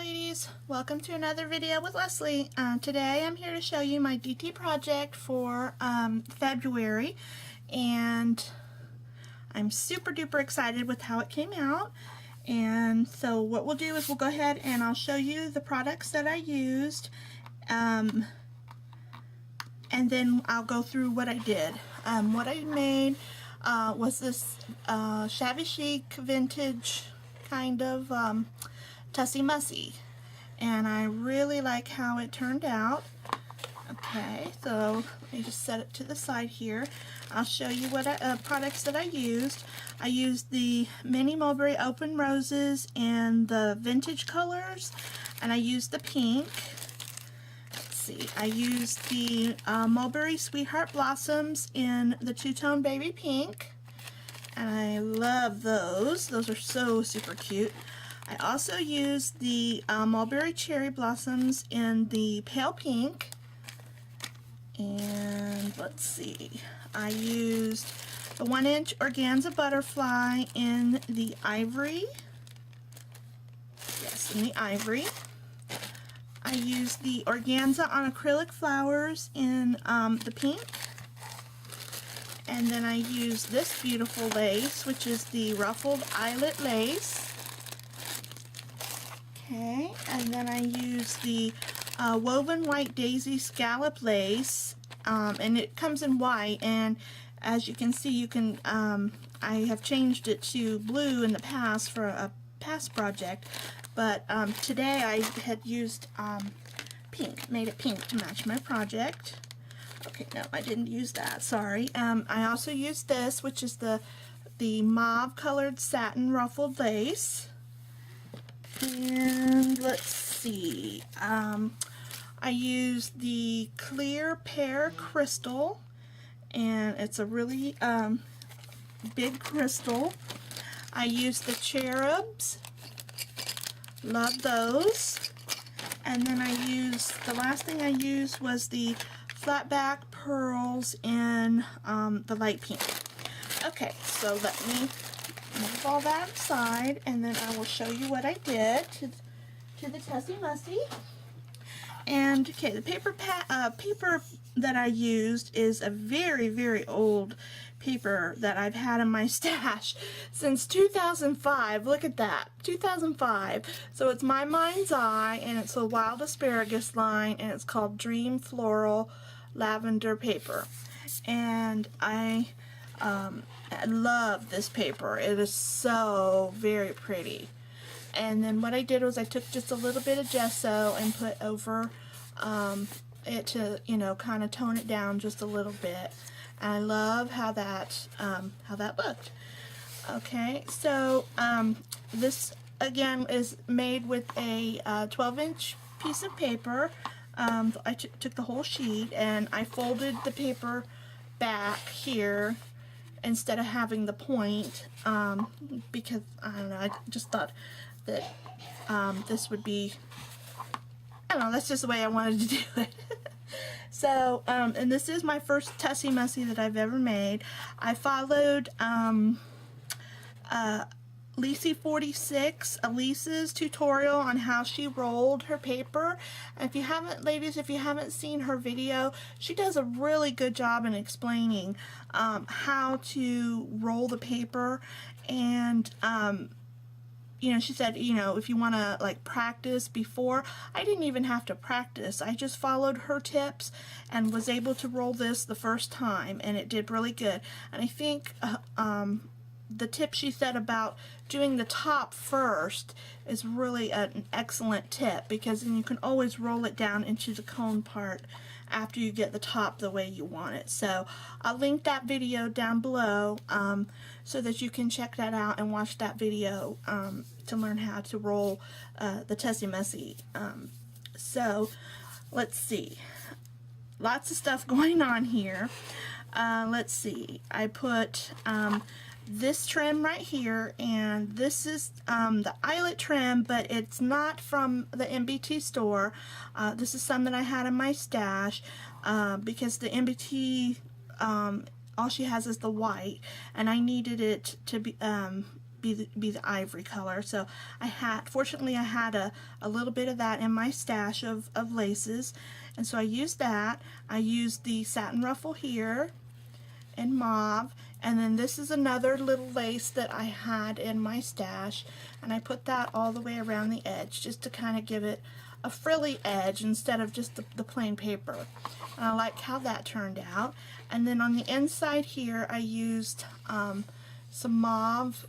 ladies, welcome to another video with Leslie. Today I'm here to show you my DT project for February, and I'm super duper excited with how it came out. And so what we'll do is we'll go ahead and I'll show you the products that I used, and then I'll go through what I did. What I made was this Shabby Chic vintage kind of Tussie Mussie, and I really like how it turned out. Okay, so let me just set it to the side here. I'll show you what products that I used. I used the Mini Mulberry Open Roses in the vintage colors, and I used the pink. Let's see, I used the Mulberry Sweetheart Blossoms in the two-tone baby pink, and I love those. Those are so super cute. I also used the Mulberry Cherry Blossoms in the pale pink, and let's see, I used the 1-inch organza butterfly in the ivory. Yes, in the ivory. I used the organza on acrylic flowers in the pink. And then I used this beautiful lace, which is the ruffled eyelet lace. Okay, and then I used the woven white daisy scallop lace, and it comes in white, and as you can see, you can I have changed it to blue in the past for a past project, but today I had used pink, made it pink to match my project. Okay, no, I didn't use that, sorry. I also used this, which is the mauve colored satin ruffled lace. And let's see, I used the clear pear crystal, and it's a really big crystal. I used the cherubs, love those. And then the last thing I used was the flat back pearls in the light pink. Okay, so let me move all that aside, and then I will show you what I did to the Tussie Mussie. And okay, the paper that I used is a very, very old paper that I've had in my stash since 2005. Look at that, 2005. So it's My Mind's Eye, and it's a wild asparagus line, and it's called Dream Floral Lavender Paper. And I love this paper. It is so very pretty. And then what I did was I took just a little bit of gesso and put over it to, you know, kind of tone it down just a little bit. And I love how that looked. Okay, so this again is made with a 12-inch piece of paper. I took the whole sheet and I folded the paper back here instead of having the point, because I don't know, I just thought that this would be, I don't know, that's just the way I wanted to do it. So, and this is my first Tussie Mussie that I've ever made. I followed Alease's tutorial on how she rolled her paper. And if you haven't, ladies, if you haven't seen her video, she does a really good job in explaining how to roll the paper. And you know, she said, you know, if you want to like practice before, I didn't even have to practice. I just followed her tips and was able to roll this the first time, and it did really good. And I think the tip she said about doing the top first is really an excellent tip, because then you can always roll it down into the cone part after you get the top the way you want it. So I'll link that video down below so that you can check that out and watch that video to learn how to roll the Tussie Mussie. So let's see, lots of stuff going on here. Let's see, I put this trim right here, and this is the eyelet trim, but it's not from the MBT store. This is some that I had in my stash, because the MBT all she has is the white, and I needed it to be be the ivory color. So fortunately I had a little bit of that in my stash of laces, and so I used that. I used the satin ruffle here in mauve, and then this is another little lace that I had in my stash, and I put that all the way around the edge just to kind of give it a frilly edge instead of just the plain paper. And I like how that turned out. And then on the inside here I used some mauve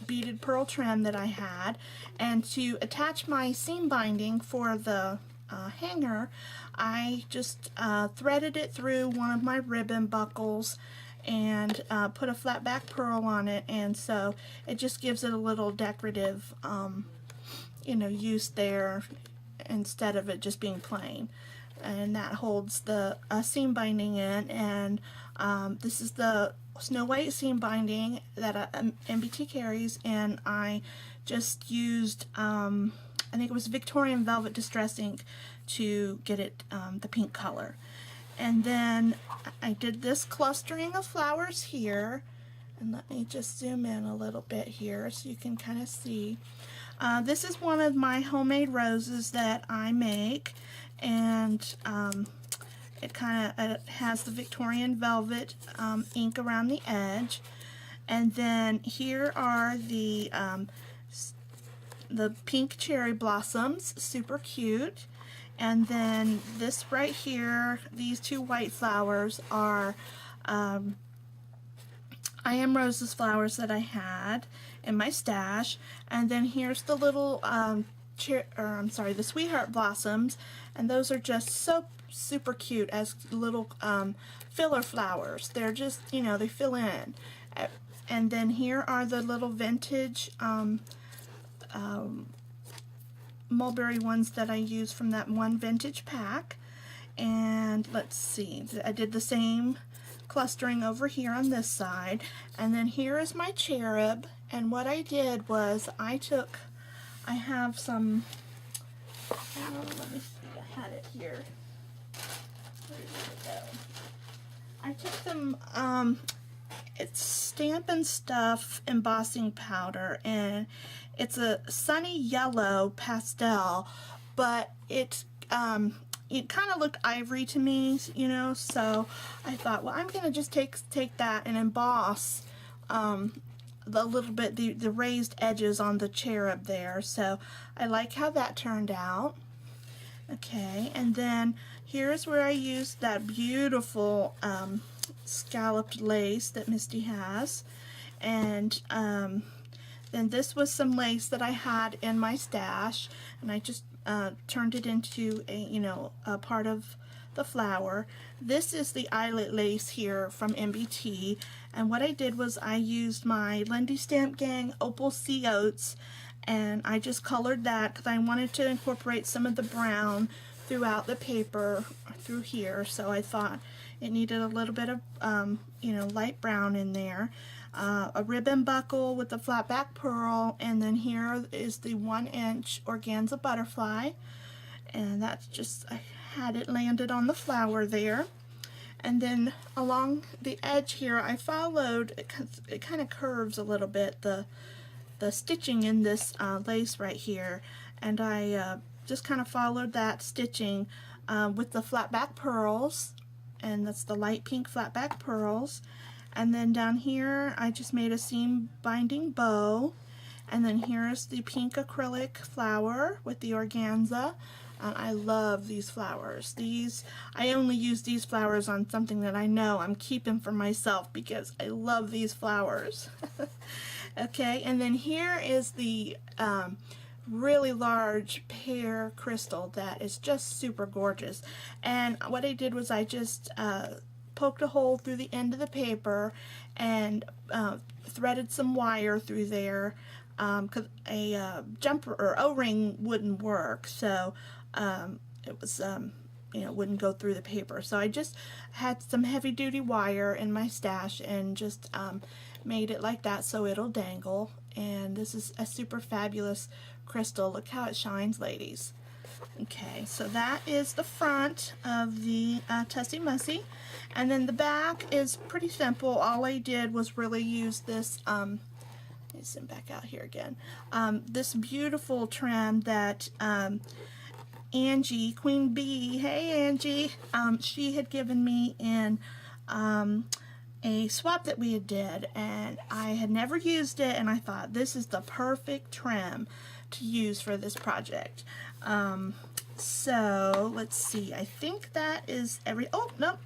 beaded pearl trim that I had, and to attach my seam binding for the hanger, I just threaded it through one of my ribbon buckles and put a flat back pearl on it, and so it just gives it a little decorative use there instead of it just being plain. And that holds the seam binding in, and this is the Snow White seam binding that MBT carries, and I just used I think it was Victorian Velvet Distress ink to get it the pink color. And then I did this clustering of flowers here, and let me just zoom in a little bit here so you can kind of see. This is one of my homemade roses that I make, and it kind of has the Victorian Velvet ink around the edge. And then here are the pink cherry blossoms, super cute. And then this right here, these two white flowers are I Am Rose's flowers that I had in my stash. And then here's the little the Sweetheart blossoms, and those are just so super cute as little filler flowers. They're just, they fill in. And then here are the little vintage mulberry ones that I used from that one vintage pack. And let's see, I did the same clustering over here on this side. And then here is my cherub, and what I did was I have some, let me see, I had it here. Where did it go? I took some, it's Stampin' Stuff embossing powder, and it's a sunny yellow pastel, but it kind of looked ivory to me, so I thought, well, I'm going to just take that and emboss the little bit, the raised edges on the cherub there. So I like how that turned out. Okay, and then here's where I used that beautiful scalloped lace that Misty has, and then this was some lace that I had in my stash, and I just turned it into a part of the flower. This is the eyelet lace here from MBT, and what I did was I used my Lindy Stamp Gang Opal Sea Oats, and I just colored that because I wanted to incorporate some of the brown throughout the paper through here, so I thought it needed a little bit of light brown in there. A ribbon buckle with the flat back pearl, and then here is the 1-inch organza butterfly, and that's just, I had it landed on the flower there. And then along the edge here I followed, it kind of curves a little bit, the stitching in this lace right here, and I just kind of followed that stitching with the flat back pearls, and that's the light pink flat back pearls. And then down here I just made a seam binding bow, and then here's the pink acrylic flower with the organza. I love these flowers. I only use these flowers on something that I know I'm keeping for myself because I love these flowers. Okay, and then here is the really large pear crystal that is just super gorgeous. And what I did was I just poked a hole through the end of the paper and threaded some wire through there because a jumper or O-ring wouldn't work, so it was wouldn't go through the paper. So I just had some heavy-duty wire in my stash and just made it like that so it'll dangle. And this is a super fabulous crystal. Look how it shines, ladies. Okay, so that is the front of the Tussie Mussie, and then the back is pretty simple. All I did was really use this zoom back out here again. This beautiful trim that Angie, Queen Bee, hey Angie, she had given me in a swap that we had did, and I had never used it, and I thought this is the perfect trim to use for this project. So let's see, I think that is oh no,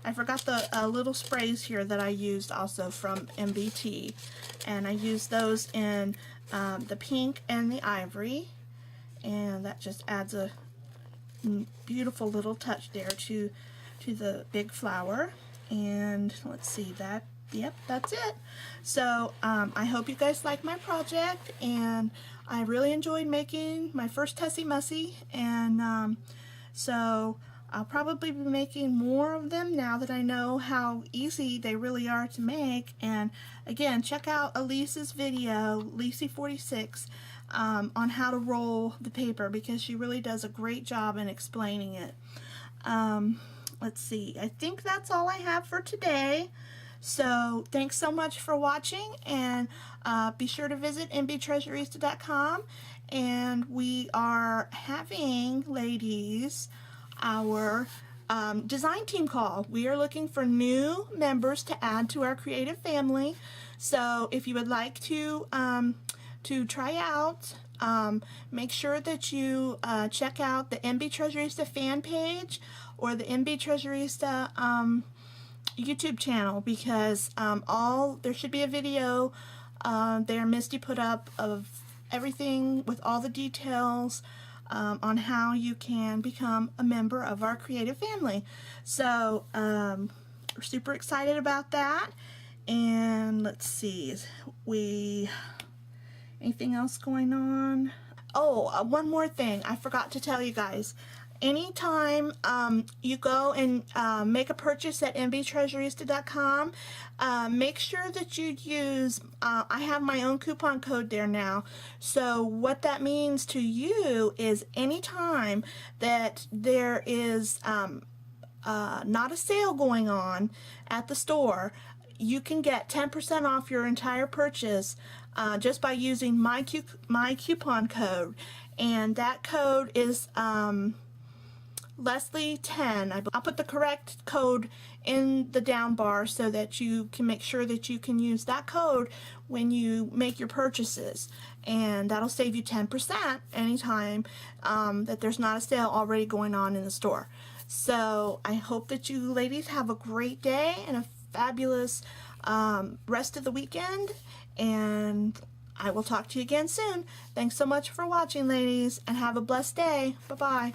I forgot the little sprays here that I used also from MBT, and I used those in the pink and the ivory, and that just adds a beautiful little touch there to the big flower. And let's see, that, yep, that's it. So I hope you guys like my project, and I really enjoyed making my first Tussie Mussie, and so I'll probably be making more of them now that I know how easy they really are to make. And again, check out Alease's video, Alease46, on how to roll the paper, because she really does a great job in explaining it. Let's see, I think that's all I have for today. So thanks so much for watching, and be sure to visit mbtreasurista.com. And we are having, ladies, our design team call. We are looking for new members to add to our creative family. So if you would like to try out, make sure that you check out the MB Treasurista fan page or the MB Treasurista YouTube channel, because there should be a video there Misty put up of everything with all the details on how you can become a member of our creative family. So we're super excited about that. And let's see, anything else going on? Oh, one more thing I forgot to tell you guys. Anytime you go and make a purchase at mbtreasurista.com, make sure that you use, I have my own coupon code there now. So what that means to you is anytime that there is not a sale going on at the store, you can get 10% off your entire purchase just by using my coupon code. And that code is Leslie10. I'll put the correct code in the down bar so that you can make sure that you can use that code when you make your purchases, and that'll save you 10% anytime that there's not a sale already going on in the store. So I hope that you ladies have a great day and a fabulous rest of the weekend, and I will talk to you again soon. Thanks so much for watching, ladies, and have a blessed day. Bye-bye.